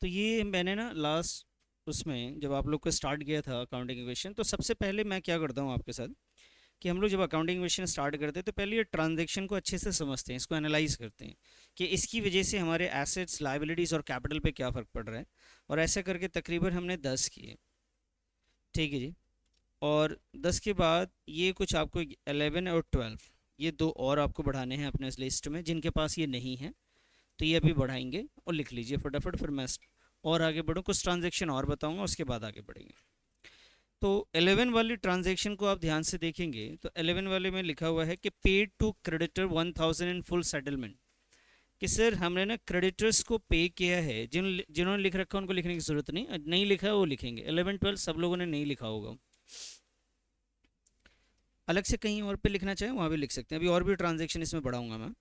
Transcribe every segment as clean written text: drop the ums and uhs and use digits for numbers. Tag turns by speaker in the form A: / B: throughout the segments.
A: तो ये मैंने ना लास्ट उसमें जब आप लोग को स्टार्ट किया था अकाउंटिंग इक्वेशन, तो सबसे पहले मैं क्या करता हूँ आपके साथ कि हम लोग जब अकाउंटिंग इक्वेशन स्टार्ट करते हैं तो पहले ये ट्रांजैक्शन को अच्छे से समझते हैं, इसको एनालाइज करते हैं कि इसकी वजह से हमारे एसेट्स, लायबिलिटीज़ और कैपिटल पे क्या फ़र्क पड़ रहा है। और ऐसा करके तकरीबन हमने 10 किए। ठीक है जी। और 10 के बाद ये कुछ आपको 11 और 12, ये दो और आपको बढ़ाने हैं अपने इस लिस्ट में, जिनके पास ये नहीं है तो ये अभी बढ़ाएंगे और लिख लीजिए फटाफट, फिर मैं और आगे बढ़ूँ, कुछ ट्रांजैक्शन और बताऊंगा, उसके बाद आगे बढ़ेंगे। तो 11 वाली ट्रांजैक्शन को आप ध्यान से देखेंगे तो 11 वाले में लिखा हुआ है कि paid to creditor 1000 in full settlement. कि सर हमने ना क्रेडिटर्स को पे किया है, जिन्होंने लिख रखा है उनको लिखने की ज़रूरत नहीं, नहीं लिखा है वो लिखेंगे। 11 12 सब लोगों ने नहीं लिखा होगा, अलग से कहीं और पे लिखना चाहें वहाँ भी लिख सकते हैं। अभी और भी ट्रांजैक्शन इसमें बढ़ाऊंगा मैं।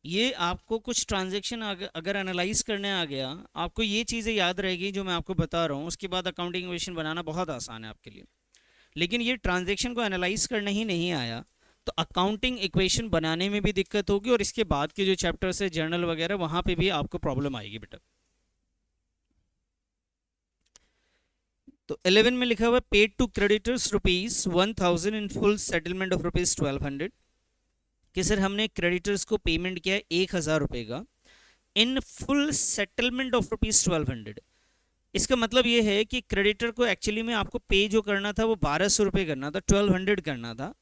A: ये आपको कुछ ट्रांजैक्शन अगर एनालाइज करने आ गया, आपको ये चीज़ें याद रहेगी जो मैं आपको बता रहा हूँ, उसके बाद अकाउंटिंग इक्वेशन बनाना बहुत आसान है आपके लिए। लेकिन ये ट्रांजैक्शन को एनालाइज करना ही नहीं आया तो अकाउंटिंग इक्वेशन बनाने में भी दिक्कत होगी, और इसके बाद के जो चैप्टर्स है जर्नल वगैरह वहाँ पे भी आपको प्रॉब्लम आएगी बेटा। तो 11 में लिखा हुआ है paid to creditors ₹1000 in full settlement of ₹1200। कि सर हमने क्रेडिटर्स को पेमेंट किया है 1000 रुपये का इन फुल सेटलमेंट ऑफ ₹1200। इसका मतलब ये है कि क्रेडिटर को एक्चुअली में आपको पे जो करना था वो 1200 रुपये करना था, 1200 करना था।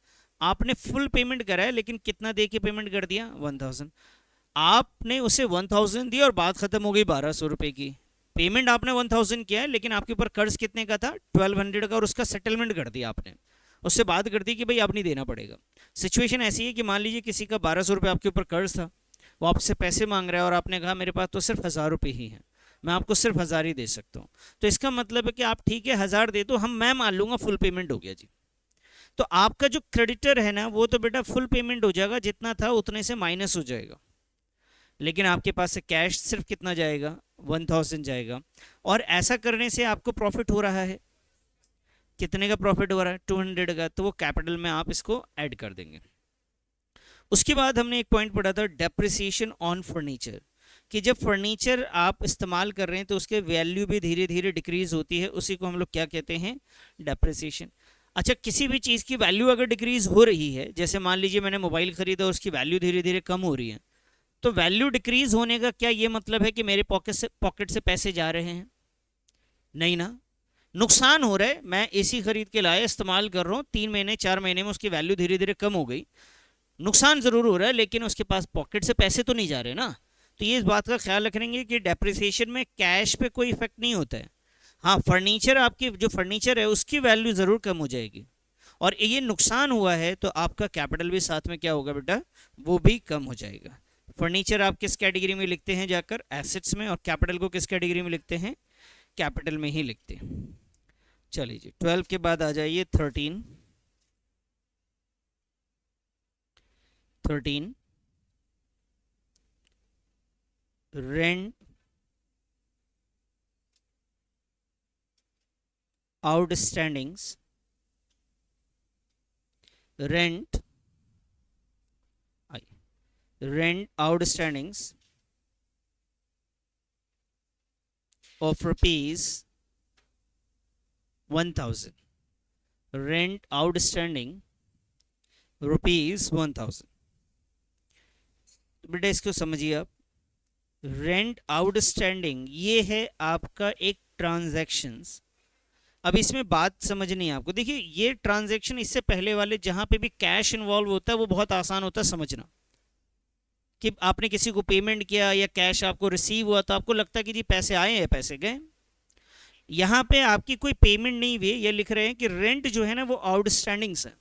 A: आपने फुल पेमेंट करा है, लेकिन कितना दे के पेमेंट कर दिया? 1000। आपने उसे 1000 दिया और बात खत्म हो गई 1200 रुपये की। पेमेंट आपने 1000 किया है, लेकिन आपके ऊपर कर्ज कितने का था? 1200 का, और उसका सेटलमेंट कर दिया आपने। उससे बात कर दी कि भाई आप नहीं देना पड़ेगा। सिचुएशन ऐसी है कि मान लीजिए किसी का 1200 रुपये आपके ऊपर कर्ज था, वो आपसे पैसे मांग रहा है और आपने कहा मेरे पास तो सिर्फ 1000 रुपये ही हैं, मैं आपको सिर्फ 1000 ही दे सकता हूँ। तो इसका मतलब है कि आप ठीक है 1000 दे दो, मैं मान लूंगा फुल पेमेंट हो गया जी। तो आपका जो क्रेडिटर है ना वो तो बेटा फुल पेमेंट हो जाएगा, जितना था उतने से माइनस हो जाएगा। लेकिन आपके पास से कैश सिर्फ कितना जाएगा? 1000 जाएगा। और ऐसा करने से आपको प्रॉफिट हो रहा है, कितने का प्रॉफिट हो रहा है? 200 का। तो वो कैपिटल में आप इसको ऐड कर देंगे। उसके बाद हमने एक पॉइंट पढ़ा था डेप्रिसिएशन ऑन फर्नीचर, कि जब फर्नीचर आप इस्तेमाल कर रहे हैं तो उसके वैल्यू भी धीरे धीरे डिक्रीज होती है, उसी को हम लोग क्या कहते हैं? डेप्रिसिएशन। अच्छा, किसी भी चीज़ की वैल्यू अगर डिक्रीज हो रही है, जैसे मान लीजिए मैंने मोबाइल खरीदा और उसकी वैल्यू धीरे धीरे कम हो रही है, तो वैल्यू डिक्रीज होने का क्या ये मतलब है कि मेरे पॉकेट से पैसे जा रहे हैं? नहीं ना, नुकसान हो रहा है। मैं एसी खरीद के लाया, इस्तेमाल कर रहा हूँ, 3 महीने 4 महीने में उसकी वैल्यू धीरे धीरे कम हो गई, नुकसान ज़रूर हो रहा है, लेकिन उसके पास पॉकेट से पैसे तो नहीं जा रहे ना। तो ये इस बात का ख्याल रखेंगे कि डेप्रिसिएशन में कैश पे कोई इफेक्ट नहीं होता है। हाँ, फर्नीचर, आपकी जो फर्नीचर है उसकी वैल्यू ज़रूर कम हो जाएगी, और ये नुकसान हुआ है तो आपका कैपिटल भी साथ में क्या होगा बेटा? वो भी कम हो जाएगा। फर्नीचर आप किस कैटेगरी में लिखते हैं? जाकर एसेट्स में। और कैपिटल को किस कैटेगरी में लिखते हैं? कैपिटल में ही लिखते हैं। चलिए जी, 12 के बाद आ जाइए 13। 13 rent outstandings, rent rent outstandings of ₹1000। Rent outstanding ₹1000। बेटा इसको समझिए आप, रेंट आउटस्टैंडिंग ये है आपका एक ट्रांजैक्शंस। अब इसमें बात समझनी है आपको। देखिए ये ट्रांजैक्शन इससे पहले वाले जहां पे भी कैश इन्वॉल्व होता है वो बहुत आसान होता है समझना, कि आपने किसी को पेमेंट किया या कैश आपको रिसीव हुआ तो आपको लगता है कि जी पैसे आए हैं पैसे गए। यहाँ पे आपकी कोई पेमेंट नहीं हुई, ये लिख रहे हैं कि रेंट जो है ना वो आउटस्टैंडिंग्स है।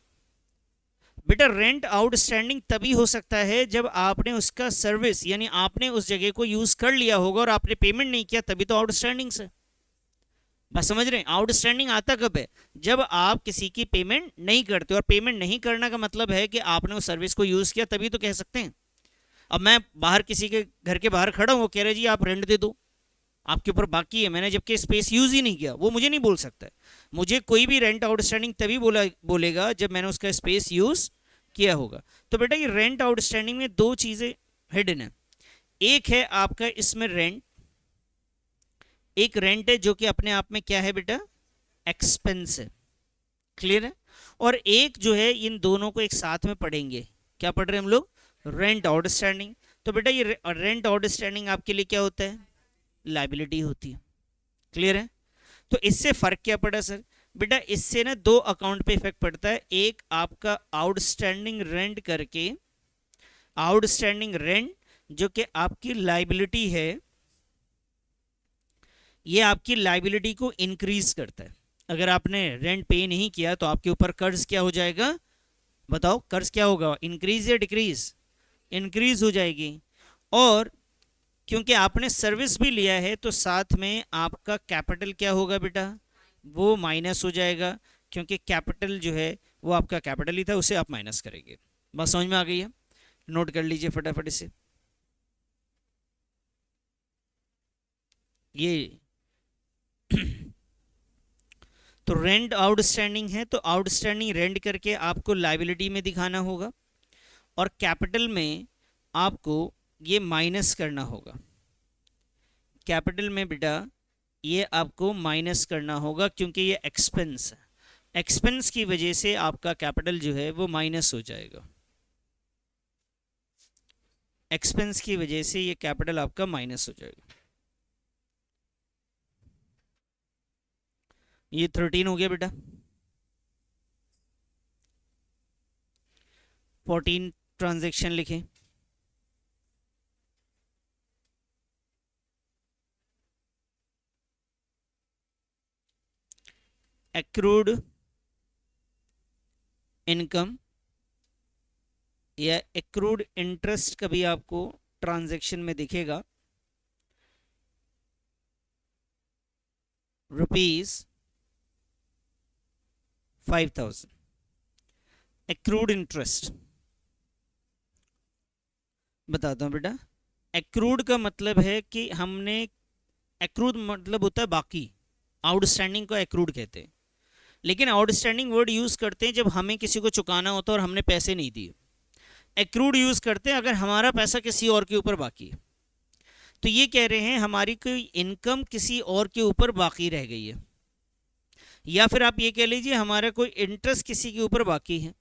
A: बेटा रेंट आउटस्टैंडिंग तभी हो सकता है जब आपने उसका सर्विस, यानी आपने उस जगह को यूज कर लिया होगा और आपने पेमेंट नहीं किया, तभी तो आउटस्टैंडिंग्स है। बस समझ रहे हैं? आउटस्टैंडिंग आता कब है? जब आप किसी की पेमेंट नहीं करते, और पेमेंट नहीं करना का मतलब है कि आपने उस सर्विस को यूज किया, तभी तो कह सकते हैं। अब मैं बाहर किसी के घर के बाहर खड़ा हूँ, वो कह रहे जी आप रेंट दे दो, आपके ऊपर बाकी है, मैंने जबकि स्पेस यूज ही नहीं किया, वो मुझे नहीं बोल सकता है। मुझे कोई भी रेंट आउटस्टैंडिंग तभी बोलेगा जब मैंने उसका स्पेस यूज किया होगा। तो बेटा ये रेंट आउटस्टैंडिंग में दो चीजें हिडन है। एक है आपका इसमें रेंट, एक रेंट है जो कि अपने आप में क्या है बेटा, एक्सपेंस है, क्लियर है। और एक जो है, इन दोनों को एक साथ में पढ़ेंगे, क्या पढ़ रहे हैं हम लोग, रेंट आउटस्टैंडिंग। तो बेटा ये रेंट आउटस्टैंडिंग आपके लिए क्या होता है, लाइबिलिटी होती है, क्लियर है। तो इससे फर्क क्या पड़ा सर, बेटा इससे ना दो अकाउंट पे इफेक्ट पड़ता है। एक आपका आउटस्टैंडिंग रेंट करके, आउटस्टैंडिंग रेंट जो कि आपकी लाइबिलिटी है, ये आपकी लाइबिलिटी को इंक्रीज करता है। अगर आपने रेंट पे नहीं किया तो आपके ऊपर कर्ज क्या हो जाएगा, बताओ कर्ज क्या होगा, इंक्रीज या डिक्रीज, इंक्रीज हो जाएगी। और क्योंकि आपने सर्विस भी लिया है तो साथ में आपका कैपिटल क्या होगा बेटा, वो माइनस हो जाएगा, क्योंकि कैपिटल जो है वो आपका कैपिटल ही था, उसे आप माइनस करेंगे। बात समझ में आ गई है, नोट कर लीजिए फटाफट इसे। ये तो रेंट आउटस्टैंडिंग है, तो आउटस्टैंडिंग रेंट करके आपको लाइबिलिटी में दिखाना होगा, और कैपिटल में आपको ये माइनस करना होगा। कैपिटल में बेटा ये आपको माइनस करना होगा, क्योंकि ये एक्सपेंस है, एक्सपेंस की वजह से आपका कैपिटल जो है वो माइनस हो जाएगा, एक्सपेंस की वजह से ये कैपिटल आपका माइनस हो जाएगा। ये 13 हो गया बेटा। 14 ट्रांजैक्शन लिखें। एक्रूड इनकम या एक्रूड इंटरेस्ट कभी आपको ट्रांजैक्शन में दिखेगा, ₹5000 एक्रूड इंटरेस्ट। बताता हूँ बेटा, एक्रूड का मतलब है कि हमने, एक्रूड मतलब होता है बाकी, आउटस्टैंडिंग को एक्रूड कहते हैं। लेकिन आउटस्टैंडिंग वर्ड यूज करते हैं जब हमें किसी को चुकाना होता है और हमने पैसे नहीं दिए, एक्रूड यूज करते हैं अगर हमारा पैसा किसी और के ऊपर बाकी है। तो ये कह रहे हैं हमारी कोई इनकम किसी और के ऊपर बाकी रह गई है, या फिर आप ये कह लीजिए हमारा कोई इंटरेस्ट किसी के ऊपर बाकी है।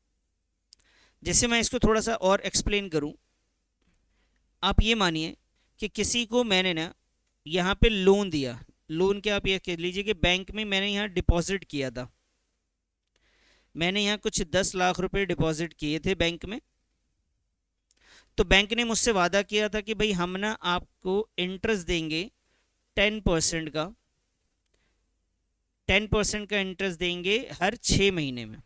A: जैसे मैं इसको थोड़ा सा और एक्सप्लेन करूं, आप ये मानिए कि किसी को मैंने ना यहाँ पे लोन दिया, लोन क्या आप ये कह लीजिए कि बैंक में मैंने यहाँ डिपॉजिट किया था, मैंने यहाँ कुछ 10 लाख रुपए डिपॉजिट किए थे बैंक में। तो बैंक ने मुझसे वादा किया था कि भाई हम ना आपको इंटरेस्ट देंगे 10% का, 10% का इंटरेस्ट देंगे हर 6 महीने में।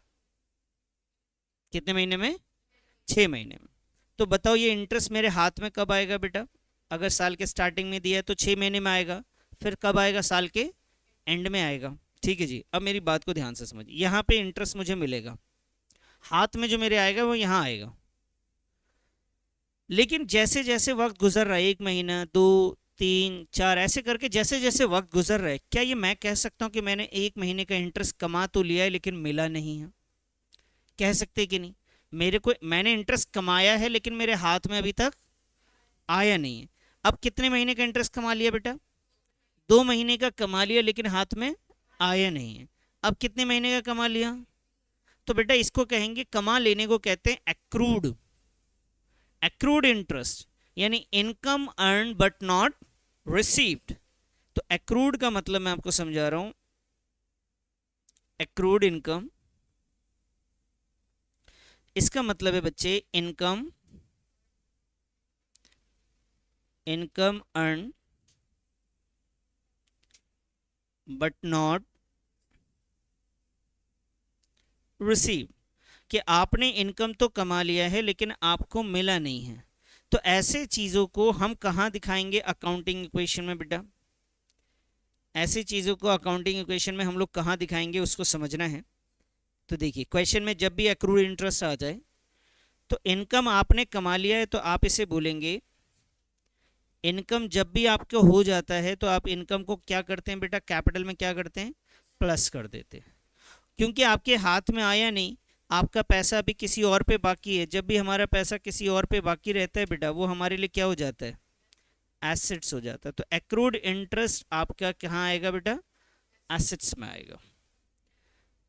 A: कितने महीने में, 6 महीने में। तो बताओ ये इंटरेस्ट मेरे हाथ में कब आएगा बेटा, अगर साल के स्टार्टिंग में दिया है तो 6 महीने में आएगा, फिर कब आएगा, साल के एंड में आएगा। ठीक है जी, अब मेरी बात को ध्यान से समझिए, यहाँ पे इंटरेस्ट मुझे मिलेगा, हाथ में जो मेरे आएगा वो यहाँ आएगा। लेकिन जैसे जैसे वक्त गुजर रहा है, 1 महीना, 2, 3, 4 ऐसे करके जैसे जैसे वक्त गुजर रहा है, क्या ये मैं कह सकता हूँ कि मैंने 1 महीने का इंटरेस्ट कमा तो लिया है लेकिन मिला नहीं है, कह सकते कि नहीं, मेरे को मैंने इंटरेस्ट कमाया है लेकिन मेरे हाथ में अभी तक आया नहीं है। अब कितने महीने का इंटरेस्ट कमा लिया बेटा, 2 महीने का कमा लिया लेकिन हाथ में आया नहीं है। अब कितने महीने का कमा लिया, तो बेटा इसको कहेंगे, कमा लेने को कहते हैं एक्रूड, एक्रूड इंटरेस्ट, यानी income earn but not received. तो एक्रूड का मतलब मैं आपको समझा रहा हूं, एक्रूड इनकम, इसका मतलब है बच्चे income, income earn but not receive, कि आपने इनकम तो कमा लिया है लेकिन आपको मिला नहीं है। तो ऐसे चीज़ों को हम कहाँ दिखाएंगे, अकाउंटिंग इक्वेशन में बेटा, ऐसी चीज़ों को अकाउंटिंग इक्वेशन में हम लोग कहाँ दिखाएंगे उसको समझना है। तो देखिए क्वेश्चन में जब भी एक्रूड इंटरेस्ट आ जाए तो इनकम आपने कमा लिया है तो आप इसे बोलेंगे, इनकम जब भी आपको हो जाता है तो आप इनकम को क्या करते हैं बेटा, कैपिटल में क्या करते हैं, प्लस कर देते हैं, क्योंकि आपके हाथ में आया नहीं, आपका पैसा अभी किसी और पे बाकी है। जब भी हमारा पैसा किसी और पे बाकी रहता है बेटा, वो हमारे लिए क्या हो जाता है, एसेट्स हो जाता है। तो एक्रूड इंटरेस्ट आपका कहाँ आएगा बेटा, एसेट्स में आएगा।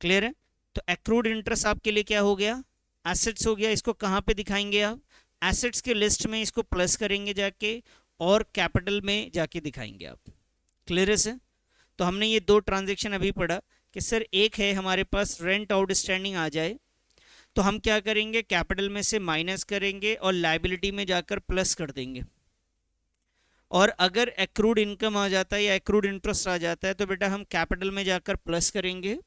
A: क्लियर है? तो एक्रूड इंटरेस्ट आपके लिए क्या हो गया, एसेट्स हो गया। इसको कहाँ पे दिखाएंगे आप, एसेट्स के लिस्ट में इसको प्लस करेंगे जाके और कैपिटल में जाके दिखाएंगे आप। क्लियर है सर? तो हमने ये दो ट्रांजेक्शन अभी पढ़ा कि सर एक है हमारे पास रेंट आउटस्टैंडिंग आ जाए तो हम क्या करेंगे, कैपिटल में से माइनस करेंगे और लाइबिलिटी में जाकर प्लस कर देंगे। और अगर एक्रूड इनकम आ जाता है या एक्रूड इंटरेस्ट आ जाता है तो बेटा हम कैपिटल में जाकर प्लस करेंगे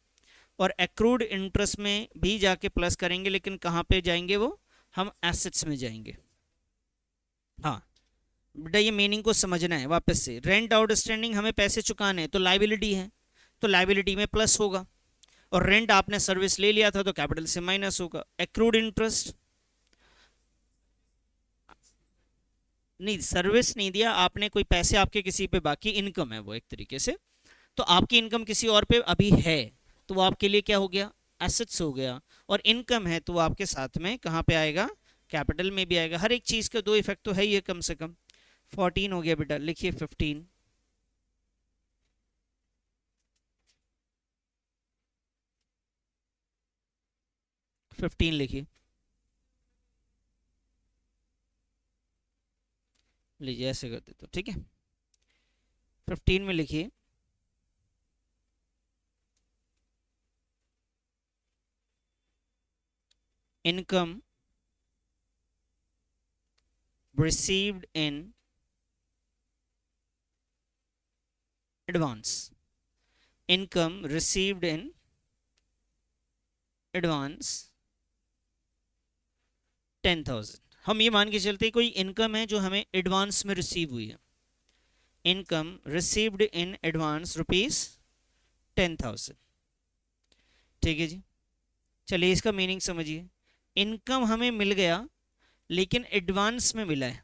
A: और एक्रूड इंटरेस्ट में भी जाके प्लस करेंगे, लेकिन कहाँ पे जाएंगे वो, हम एसेट्स में जाएंगे। हाँ बेटा ये मीनिंग को समझना है वापस से। रेंट आउटस्टैंडिंग हमें पैसे चुकाने हैं तो लाइबिलिटी है, तो लाइबिलिटी में प्लस होगा, और रेंट आपने सर्विस ले लिया था तो कैपिटल से माइनस होगा। एक्रूड इंटरेस्ट नहीं, सर्विस नहीं दिया आपने, कोई पैसे आपके किसी पे बाकी, इनकम है वो एक तरीके से, तो आपकी इनकम किसी और पे अभी है तो वो आपके लिए क्या हो गया, एसेट्स हो गया। और इनकम है तो वो आपके साथ में कहाँ पे आएगा, कैपिटल में भी आएगा। हर एक चीज का दो इफेक्ट तो है ही है कम से कम। 14 हो गया बेटा, लिखिए 15। 15 लिखिए, लीजिए ऐसे कर देते, ठीक है। 15 में लिखिए, income received in advance, income received in advance 10,000। हम ये मान के चलते कोई इनकम है जो हमें एडवांस में रिसीव हुई है, इनकम रिसीव्ड इन एडवांस ₹10,000। ठीक है जी, चलिए इसका मीनिंग समझिए। इनकम हमें मिल गया लेकिन एडवांस में मिला है।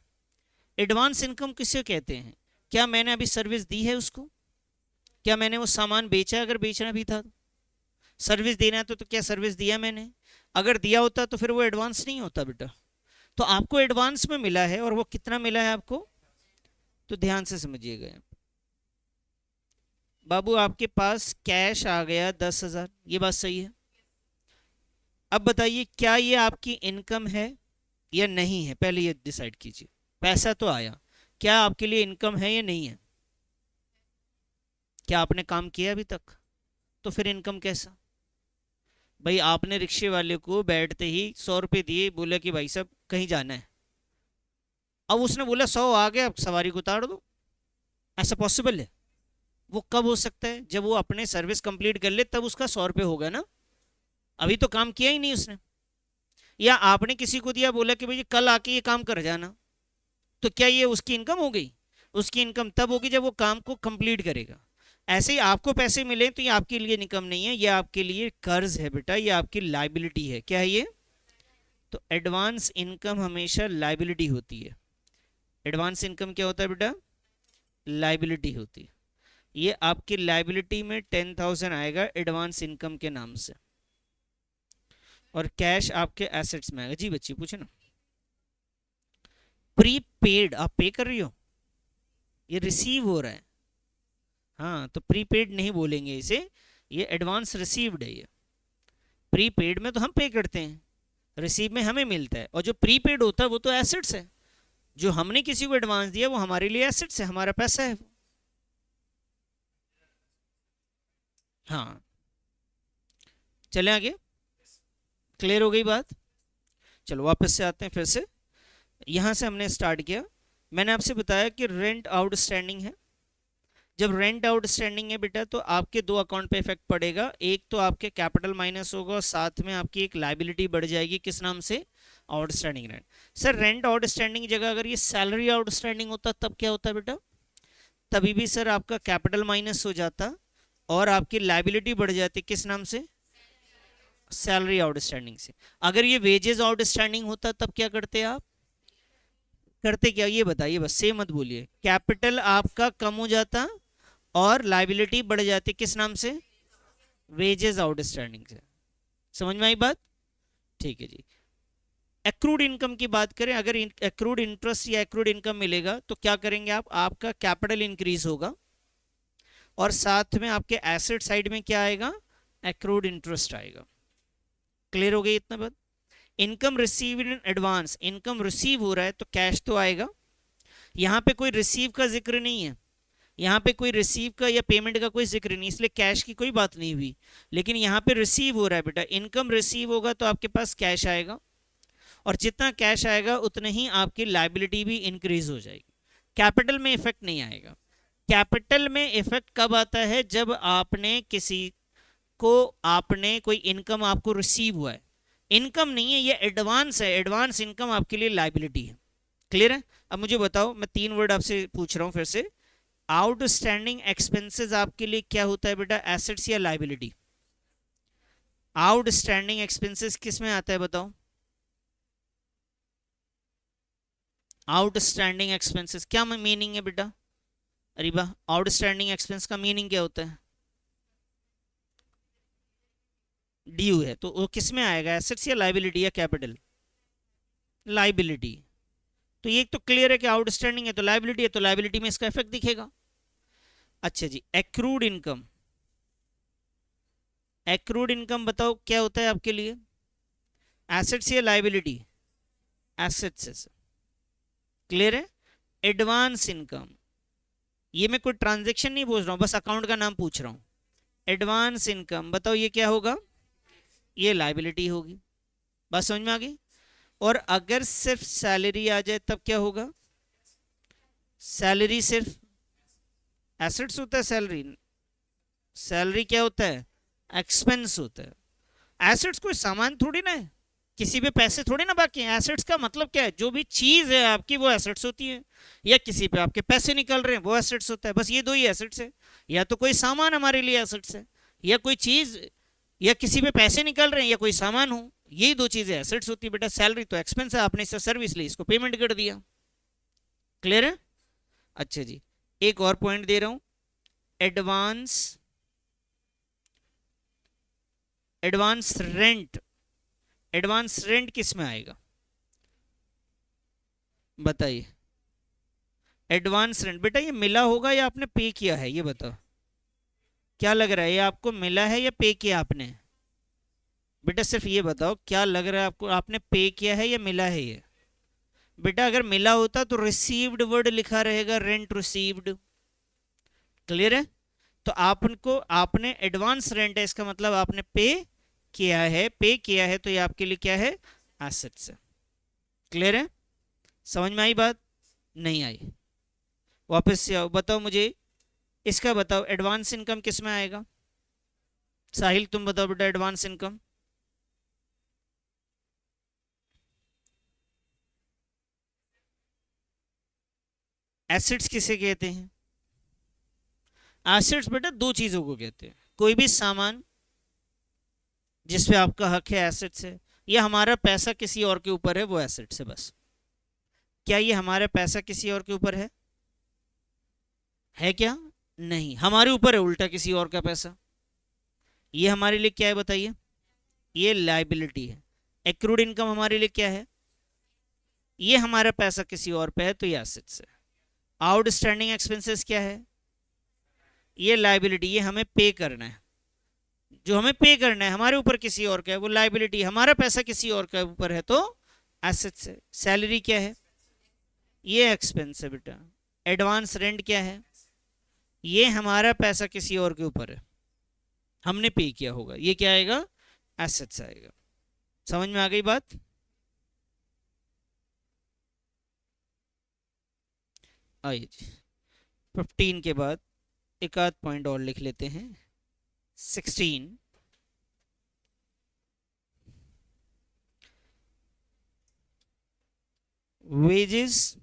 A: एडवांस इनकम किसे कहते हैं, क्या मैंने अभी सर्विस दी है उसको, क्या मैंने वो सामान बेचा, अगर बेचना भी था सर्विस देना है तो क्या सर्विस दिया मैंने, अगर दिया होता तो फिर वो एडवांस नहीं होता बेटा। तो आपको एडवांस में मिला है और वो कितना मिला है आपको, तो ध्यान से समझिएगा। बाबू आपके पास कैश आ गया 10,000, ये बात सही है। अब बताइए क्या ये आपकी इनकम है या नहीं है, पहले ये डिसाइड कीजिए। पैसा तो आया, क्या आपके लिए इनकम है या नहीं है, क्या आपने काम किया अभी तक, तो फिर इनकम कैसा। भाई आपने रिक्शे वाले को बैठते ही 100 रुपये दिए, बोला कि भाई साहब कहीं जाना है, अब उसने बोला 100 आ गया, अब सवारी को उतार दो, ऐसा पॉसिबल है। वो कब हो सकता है, जब वो अपने सर्विस कंप्लीट कर ले तब उसका 100 रुपये होगा ना, अभी तो काम किया ही नहीं उसने। या आपने किसी को दिया, बोला कि भाई कल आके ये काम कर जाना, तो क्या ये उसकी इनकम हो गई, उसकी इनकम तब होगी जब वो काम को कंप्लीट करेगा। ऐसे ही आपको पैसे मिले तो ये आपके लिए इनकम नहीं है, ये आपके लिए कर्ज है बेटा, ये आपकी लाइबिलिटी है। क्या है ये, तो एडवांस इनकम हमेशा लाइबिलिटी होती है। एडवांस इनकम क्या होता है बेटा, लाइबिलिटी होती है। ये आपकी लाइबिलिटी में 10,000 आएगा एडवांस इनकम के नाम से, और कैश आपके एसेट्स में आएगा। जी बच्ची पूछे ना। प्रीपेड आप पे कर रही हो, ये रिसीव हो रहा है, हाँ तो प्रीपेड नहीं बोलेंगे इसे, ये एडवांस रिसीव्ड है। ये प्रीपेड में तो हम पे करते हैं, रिसीव में हमें मिलता है, और जो प्रीपेड होता है वो तो एसेट्स है, जो हमने किसी को एडवांस दिया वो हमारे लिए एसेट्स है, हमारा पैसा है। हाँ चले आगे, क्लियर हो गई बात। चलो वापस से आते हैं फिर से, यहां से हमने स्टार्ट किया। मैंने आपसे बताया कि रेंट आउटस्टैंडिंग है। जब रेंट आउटस्टैंडिंग है बेटा तो आपके दो अकाउंट पे इफेक्ट पड़ेगा, एक तो आपके कैपिटल माइनस होगा और साथ में आपकी एक लाइबिलिटी बढ़ जाएगी, किस नाम से, outstanding rent. Sir rent outstanding जगह अगर ये सैलरी आउटस्टैंडिंग होता तब क्या होता बेटा, तभी भी सर आपका कैपिटल माइनस हो जाता और आपकी लाइबिलिटी बढ़ जाती, किस नाम से, सैलरी आउटस्टैंडिंग से। अगर ये वेजेस आउटस्टैंडिंग होता तब क्या करते आप, करते क्या ये बताइए, बस से मत बोलिए। कैपिटल आपका कम हो जाता और लाइबिलिटी बढ़ जाती, किस नाम से, वेजेस आउटस्टैंडिंग से। समझ में आई बात, ठीक है जी। एक्रूड इनकम की बात करें, अगर एक्रूड इंटरेस्ट या एक्रूड इनकम मिलेगा तो क्या करेंगे आप, आपका कैपिटल इंक्रीज होगा और साथ में आपके एसेट साइड में क्या आएगा, एक्रूड इंटरेस्ट आएगा। क्लियर हो गई इतना बात। Income receive in advance, income receive हो रहा है तो कैश तो आएगा। यहाँ पे कोई रिसीव का जिक्र नहीं है, यहाँ पे कोई रिसीव का या पेमेंट का कोई जिक्र नहीं, इसलिए कैश की कोई बात नहीं हुई। लेकिन यहाँ पे रिसीव हो रहा है बेटा, इनकम रिसीव होगा तो आपके पास कैश आएगा और जितना कैश आएगा उतने ही आपकी लाइबिलिटी भी इंक्रीज हो जाएगी। कैपिटल में इफेक्ट नहीं आएगा। कैपिटल में इफेक्ट कब आता है, जब आपने किसी को, आपने कोई इनकम आपको रिसीव हुआ है, इनकम नहीं है ये एडवांस है, एडवांस इनकम आपके लिए लाइबिलिटी है। क्लियर है। अब मुझे बताओ, मैं 3 वर्ड आपसे पूछ रहा हूं फिर से, आउटस्टैंडिंग एक्सपेंसेस आपके लिए क्या होता है बेटा, एसेट्स या लाइबिलिटी? आउटस्टैंडिंग एक्सपेंसेस किस में आता है बताओ? आउटस्टैंडिंग एक्सपेंसेस क्या मीनिंग है बेटा? अरीबा, आउटस्टैंडिंग एक्सपेंस का मीनिंग क्या होता है? ड्यू है, तो वो किस में आएगा, एसेट्स या लाइबिलिटी या कैपिटल? लाइबिलिटी। तो ये तो क्लियर है कि आउटस्टैंडिंग है तो लाइबिलिटी है, तो लाइबिलिटी में इसका इफेक्ट दिखेगा। अच्छा जी, एक्रूड इनकम, एक्रूड इनकम बताओ क्या होता है आपके लिए, एसेट्स या लाइबिलिटी? एसेट्स। क्लियर है। एडवांस इनकम, ये मैं कोई ट्रांजैक्शन नहीं पूछ रहा हूं, बस अकाउंट का नाम पूछ रहा हूं। एडवांस इनकम बताओ ये क्या होगा, ये लाइबिलिटी होगी। बस समझ में आ गई। और अगर सिर्फ सैलरी आ जाए तब क्या होगा, सैलरी सिर्फ एसेट्स होता है, सैलरी, सैलरी क्या होता है, एक्सपेंस होता है। एसेट्स कोई सामान थोड़ी ना है, किसी पे पैसे थोड़ी ना बाकी हैं। एसेट्स का मतलब क्या है, जो भी चीज है आपकी वो एसेट्स होती है, या किसी पे आपके पैसे निकल रहे हैं वो एसेट्स होता है। बस ये दो ही एसेट्स है, या तो कोई सामान हमारे लिए एसेट्स है, या कोई चीज, या किसी पे पैसे निकल रहे हैं, या कोई सामान हो, यही दो चीजें एसेट्स होती है बेटा। सैलरी तो एक्सपेंस है, आपने इससे सर्विस ली, इसको पेमेंट कर दिया। क्लियर है। अच्छा जी, एक और पॉइंट दे रहा हूं, advance, advance rent, advance rent किस में आएगा बताइए? एडवांस रेंट बेटा ये मिला होगा या आपने पे किया है, ये बताओ क्या लग रहा है, ये आपको मिला है या पे किया आपने? बेटा सिर्फ ये बताओ क्या लग रहा है आपको, आपने पे किया है या मिला है ये? बेटा अगर मिला होता तो रिसीव्ड वर्ड लिखा रहेगा, रेंट रिसीव्ड। क्लियर है। तो आपको, आपने एडवांस रेंट है, इसका मतलब आपने पे किया है, पे किया है, तो ये आपके लिए क्या है, एसेट्स है। क्लियर है। समझ में आई बात, नहीं आई? वापस से आओ, बताओ मुझे इसका, बताओ एडवांस इनकम किस में आएगा? साहिल तुम बताओ बेटा, एडवांस इनकम? एसेट्स किसे कहते हैं? एसेट्स बेटा दो चीजों को कहते हैं, कोई भी सामान जिसपे आपका हक है एसेट्स है, या हमारा पैसा किसी और के ऊपर है वो एसेट्स है बस। क्या ये हमारा पैसा किसी और के ऊपर है क्या? नहीं, हमारे ऊपर है उल्टा किसी और का पैसा। ये हमारे लिए क्या है बताइए, ये लाइबिलिटी है। एक्रूड इनकम हमारे लिए क्या है, ये हमारा पैसा किसी और पे है तो ये एसेट्स है। आउटस्टैंडिंग एक्सपेंसेस क्या है, ये लाइबिलिटी, ये हमें पे करना है, जो हमें पे करना है हमारे ऊपर किसी और का है वो लाइबिलिटी, हमारा पैसा किसी और के ऊपर है तो एसेट्स है। सैलरी क्या है, ये एक्सपेंस है बेटा। एडवांस रेंट क्या है, ये हमारा पैसा किसी और के ऊपर है, हमने पे किया होगा, ये क्या आएगा, एसेट्स आएगा। समझ में आ गई बात? आइए जी, 15 के बाद एक आध पॉइंट और लिख लेते हैं। 16, wages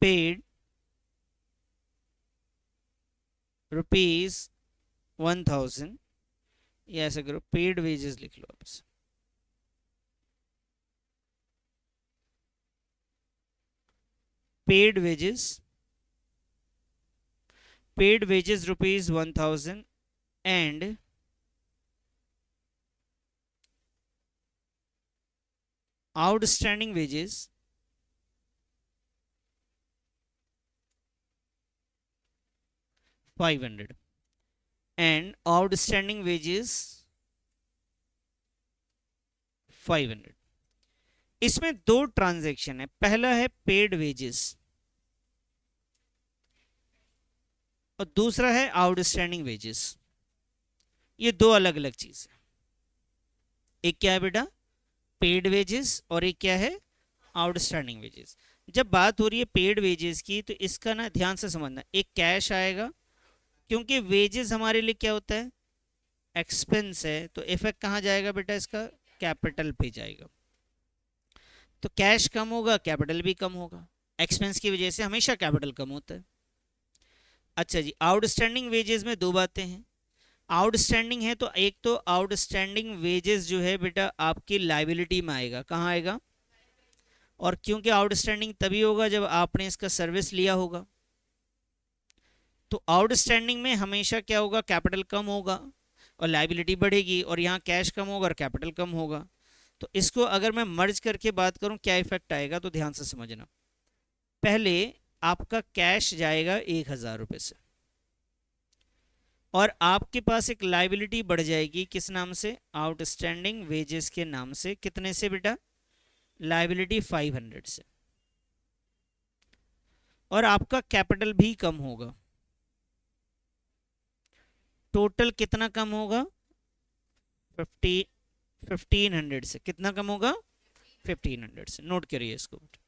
A: paid ₹1000, या ऐसा करो पेड वेजेस लिख लो आप, paid wages, paid wages ₹1000 and outstanding wages $500 and outstanding wages 500। इसमें दो ट्रांजैक्शन है, पहला है पेड वेजेस और दूसरा है आउटस्टैंडिंग वेजेस। ये दो अलग अलग चीज है। एक क्या है बेटा, पेड वेजेस, और एक क्या है, आउटस्टैंडिंग वेजेस। जब बात हो रही है पेड वेजेस की तो इसका ना ध्यान से समझना, एक कैश आएगा, क्योंकि वेजेस हमारे लिए क्या होता है, एक्सपेंस है, तो इफेक्ट कहाँ जाएगा बेटा इसका, कैपिटल पे जाएगा। तो कैश कम होगा, कैपिटल भी कम होगा। एक्सपेंस की वजह से हमेशा कैपिटल कम होता है। अच्छा जी, आउटस्टैंडिंग वेजेस में दो बातें हैं। आउटस्टैंडिंग है तो एक तो आउटस्टैंडिंग वेजेस जो है बेटा आपकी लाइबिलिटी में आएगा, कहाँ आएगा, और क्योंकि आउटस्टैंडिंग तभी होगा जब आपने इसका सर्विस लिया होगा। तो आउटस्टैंडिंग में हमेशा क्या होगा, कैपिटल कम होगा और लाइबिलिटी बढ़ेगी, और यहाँ कैश कम होगा और कैपिटल कम होगा। तो इसको अगर मैं मर्ज करके बात करूं क्या इफेक्ट आएगा, तो ध्यान से समझना। पहले आपका कैश जाएगा 1,000 रुपये से, और आपके पास एक लाइबिलिटी बढ़ जाएगी, किस नाम से, आउटस्टैंडिंग वेजेस के नाम से। कितने से बेटा, लाइबिलिटी 500 से। और आपका कैपिटल भी कम होगा। टोटल कितना कम होगा, 1500 से। कितना कम होगा, 1500 से। नोट करिए इसको बेटा।